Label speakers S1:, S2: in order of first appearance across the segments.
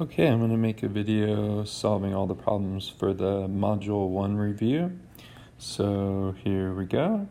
S1: Okay, I'm going to make a video solving all the problems for the Module 1 review. So here we go.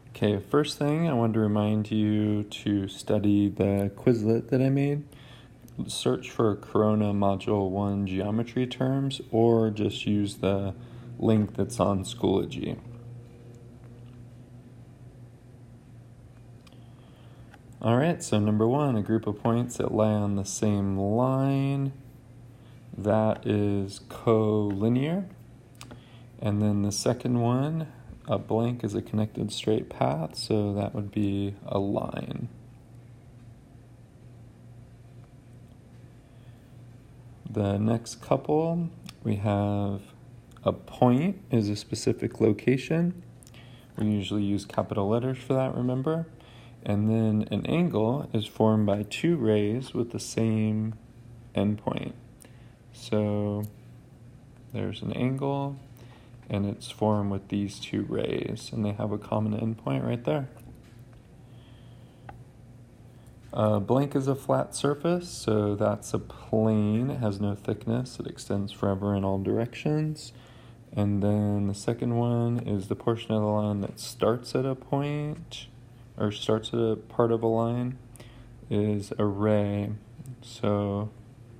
S1: Okay, first thing I wanted to remind you to study the Quizlet that I made. Search for Corona Module 1 geometry terms or just use the link that's on Schoology. Alright, so number 1, a group of points that lie on the same line. That is collinear. And then the second one, a blank is a connected straight path, so that would be a line. The next couple, we have a point is a specific location. We usually use capital letters for that, remember? And then an angle is formed by two rays with the same endpoint. So there's an angle, and it's formed with these two rays, and they have a common endpoint right there. Blank is a flat surface, so that's a plane. It has no thickness. It extends forever in all directions. And then the second one is the portion of the line that starts at a point, or starts at a part of a line, is a ray. So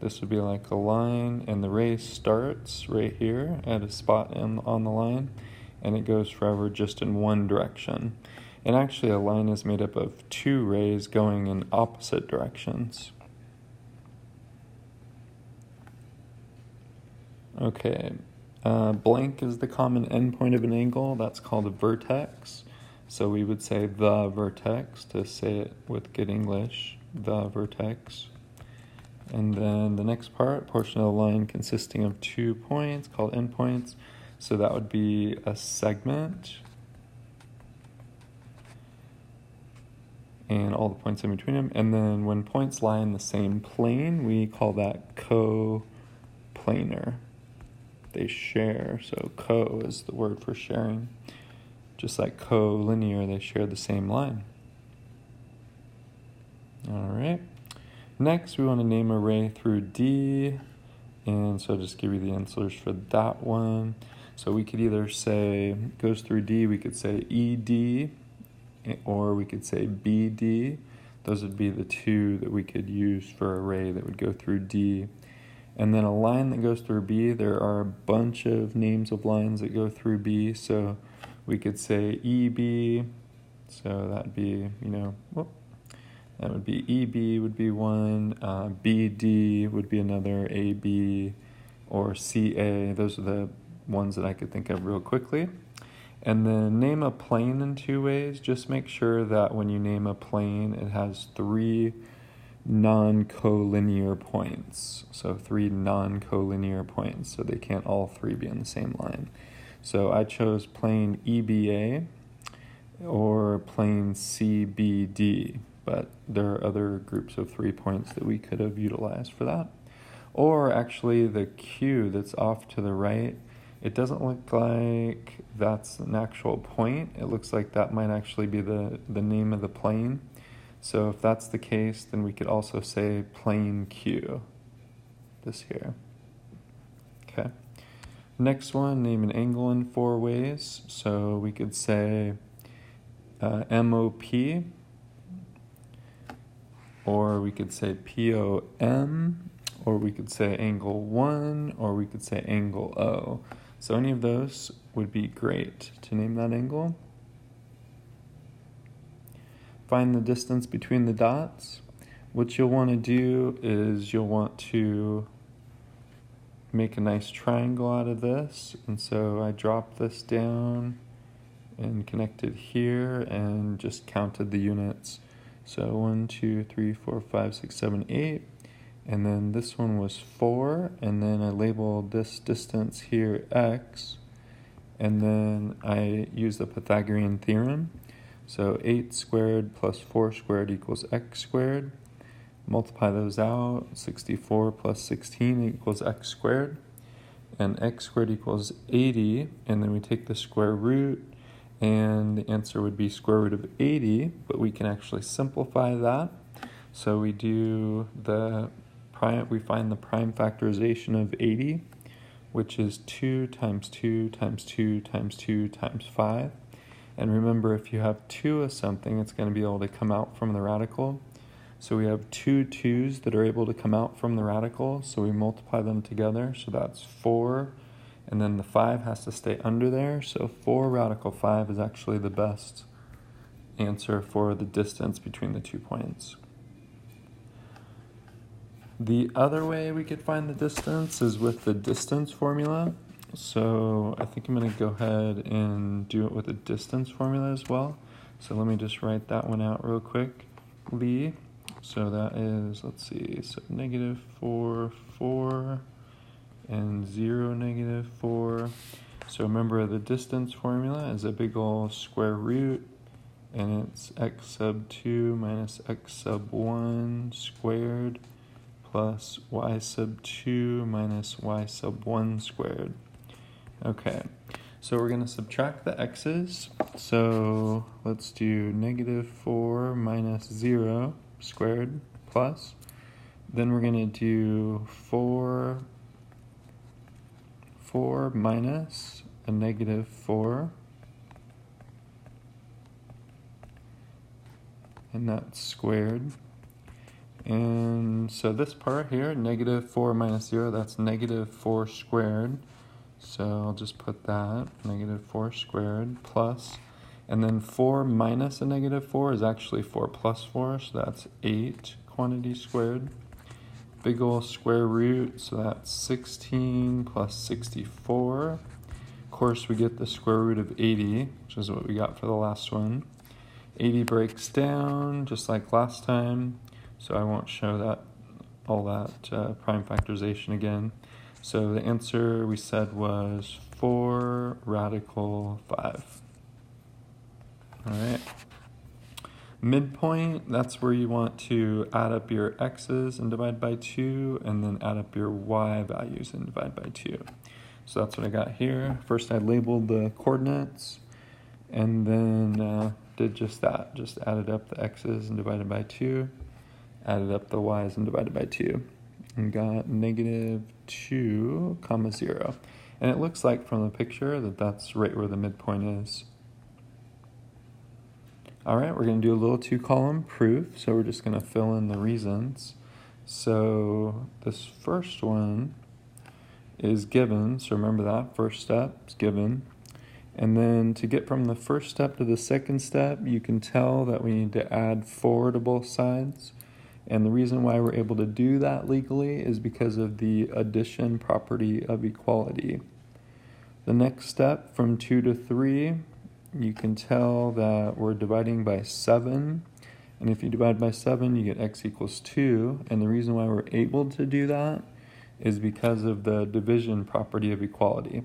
S1: this would be like a line, and the ray starts right here at a spot on the line, and it goes forever just in one direction. And actually a line is made up of two rays going in opposite directions. Okay, blank is the common endpoint of an angle. That's called a vertex. So we would say the vertex to say it with good English, the vertex. And then the next part, portion of the line consisting of 2 points called endpoints. So that would be a segment. And all the points in between them. And then when points lie in the same plane, we call that coplanar. They share, so co is the word for sharing. Just like collinear, they share the same line. All right. Next, we want to name a ray through D, and so I'll just give you the answers for that one. So we could either say, goes through D, we could say ED, or we could say BD. Those would be the two that we could use for a ray that would go through D. And then a line that goes through B, there are a bunch of names of lines that go through B, so we could say EB, so that'd be, that would be EB would be one, BD would be another, AB, or CA. Those are the ones that I could think of real quickly. And then name a plane in 2 ways. Just make sure that when you name a plane, it has 3 non-collinear points. So 3 non-collinear points, so they can't all 3 be on the same line. So I chose plane EBA or plane CBD, but there are other groups of 3 points that we could have utilized for that. Or actually the Q that's off to the right, it doesn't look like that's an actual point. It looks like that might actually be the name of the plane. So if that's the case, then we could also say plane Q, this here. Okay. Next one, name an angle in 4 ways. So we could say MOP, or we could say POM, or we could say angle 1, or we could say angle O. So any of those would be great to name that angle. Find the distance between the dots. What you'll want to do is you'll want to make a nice triangle out of this. And so I dropped this down and connected here and just counted the units. So 1, 2, 3, 4, 5, 6, 7, 8. And then this one was 4, and then I labeled this distance here x, and then I used the Pythagorean theorem. So 8 squared plus 4 squared equals x squared. Multiply those out, 64 plus 16 equals x squared, and x squared equals 80, and then we take the square root, and the answer would be square root of 80, but we can actually simplify that. So we do we find the prime factorization of 80, which is 2 times 2 times 2 times 2 times 5. And remember, if you have 2 of something, it's going to be able to come out from the radical. So we have 2 2's that are able to come out from the radical, so we multiply them together, so that's 4, and then the 5 has to stay under there, so 4 radical 5 is actually the best answer for the distance between the 2 points. The other way we could find the distance is with the distance formula. So I think I'm going to go ahead and do it with a distance formula as well. So let me just write that one out real quickly. So that is, let's see, so negative 4, 4, and 0, negative 4. So remember, the distance formula is a big ol' square root, and it's x sub 2 minus x sub 1 squared plus y sub 2 minus y sub 1 squared. Okay, so we're going to subtract the x's. So let's do negative 4 minus 0 squared plus. Then we're going to do 4 minus a negative 4. And that's squared. And so this part here, negative 4 minus 0, that's negative 4 squared. So I'll just put that, negative 4 squared plus, and then 4 minus a negative 4 is actually 4 plus 4, so that's 8 quantity squared. Big ol' square root, so that's 16 plus 64. Of course, we get the square root of 80, which is what we got for the last one. 80 breaks down, just like last time, so I won't show all that prime factorization again. So the answer we said was 4 radical 5. All right. Midpoint, that's where you want to add up your x's and divide by 2, and then add up your y values and divide by 2. So that's what I got here. First I labeled the coordinates, and then did just that. Just added up the x's and divided by 2, added up the y's and divided by 2, and got negative 2, 0. And it looks like from the picture that that's right where the midpoint is. All right, we're going to do a little 2-column proof, so we're just going to fill in the reasons. So this first one is given, so remember that, first step is given. And then to get from the first step to the second step, you can tell that we need to add 4 to both sides. And the reason why we're able to do that legally is because of the addition property of equality. The next step, from 2 to 3, you can tell that we're dividing by 7. And if you divide by 7, you get x equals 2. And the reason why we're able to do that is because of the division property of equality.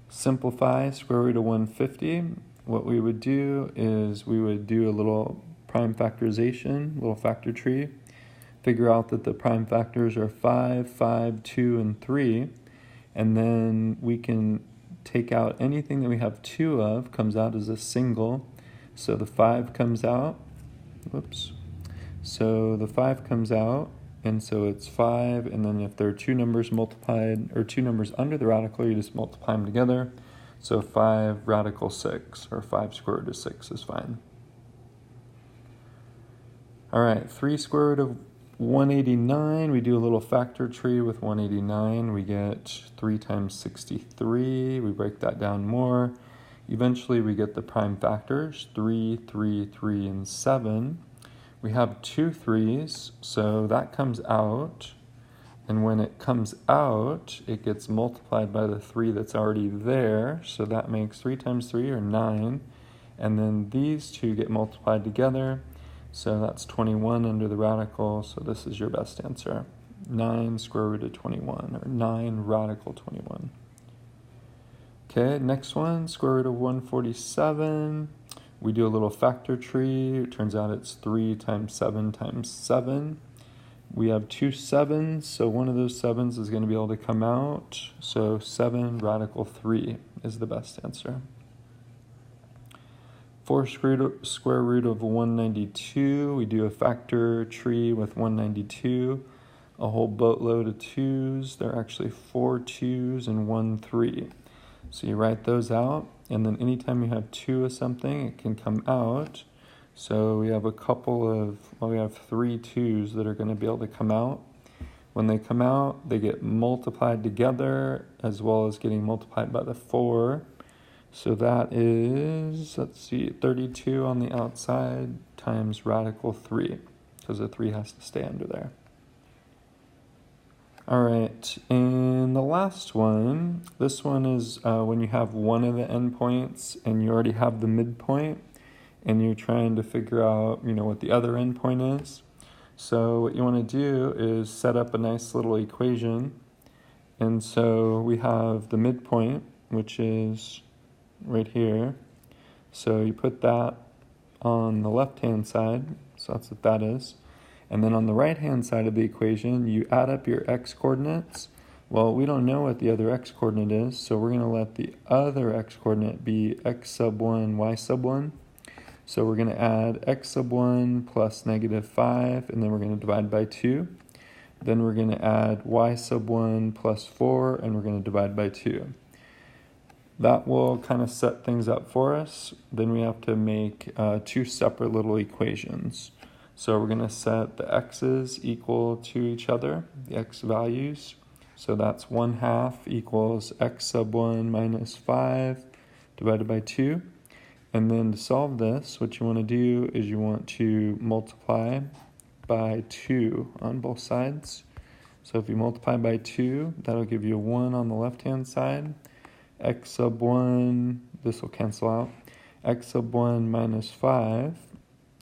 S1: Simplify square root of 150. What we would do is we would do a little prime factorization, little factor tree, figure out that the prime factors are 5, 5, 2, and 3, and then we can take out anything that we have 2 of, comes out as a single, so the 5 comes out, so the 5 comes out, and so it's 5, and then if there are 2 numbers multiplied, or 2 numbers under the radical, you just multiply them together, so 5 radical 6, or 5 square root of 6 is fine. All right, 3 square root of 189, we do a little factor tree with 189. We get 3 times 63. We break that down more. Eventually, we get the prime factors, 3, 3, 3, and 7. We have 2 3's, so that comes out. And when it comes out, it gets multiplied by the 3 that's already there. So that makes 3 times 3, or 9. And then these 2 get multiplied together. So that's 21 under the radical, so this is your best answer. 9 square root of 21, or 9 radical 21. Okay, next one, square root of 147. We do a little factor tree. It turns out it's 3 times 7 times 7. We have 2 7s, so one of those 7s is going to be able to come out. So 7 radical 3 is the best answer. 4 square root of 192. We do a factor tree with 192. A whole boatload of 2's. There are actually 4 2's and 1 3. So you write those out, and then anytime you have 2 of something, it can come out. So we have we have 3 2's that are going to be able to come out. When they come out, they get multiplied together as well as getting multiplied by the 4. So that is, 32 on the outside times radical 3, because the 3 has to stay under there. All right, and the last one, this one is when you have one of the endpoints and you already have the midpoint, and you're trying to figure out, what the other endpoint is. So what you want to do is set up a nice little equation. And so we have the midpoint, which is right here. So you put that on the left-hand side, so that's what that is. And then on the right-hand side of the equation, you add up your x-coordinates. Well, we don't know what the other x-coordinate is, so we're going to let the other x-coordinate be x sub 1, y sub 1. So we're going to add x sub 1 plus negative 5, and then we're going to divide by 2. Then we're going to add y sub 1 plus 4, and we're going to divide by 2. That will kind of set things up for us. Then we have to make 2 separate little equations. So we're going to set the x's equal to each other, the x values. So that's 1/2 equals x sub 1 minus 5 divided by 2. And then to solve this, what you want to do is you want to multiply by 2 on both sides. So if you multiply by 2, that'll give you a 1 on the left-hand side. X sub 1, this will cancel out. X sub 1 minus 5,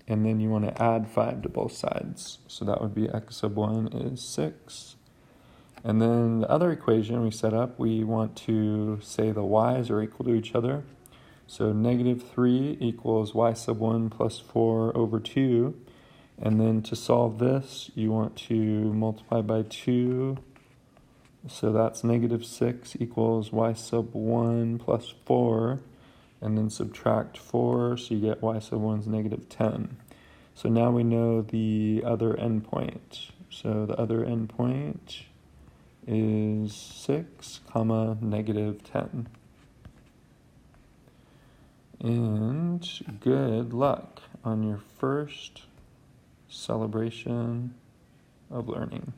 S1: and then you want to add 5 to both sides. So that would be x sub 1 is 6. And then the other equation we set up, we want to say the y's are equal to each other. So negative 3 equals y sub 1 plus 4 over 2. And then to solve this, you want to multiply by 2. So that's negative 6 equals y sub 1 plus 4. And then subtract 4, so you get y sub 1 is negative 10. So now we know the other endpoint. So the other endpoint is 6, comma, negative 10. And good luck on your first celebration of learning.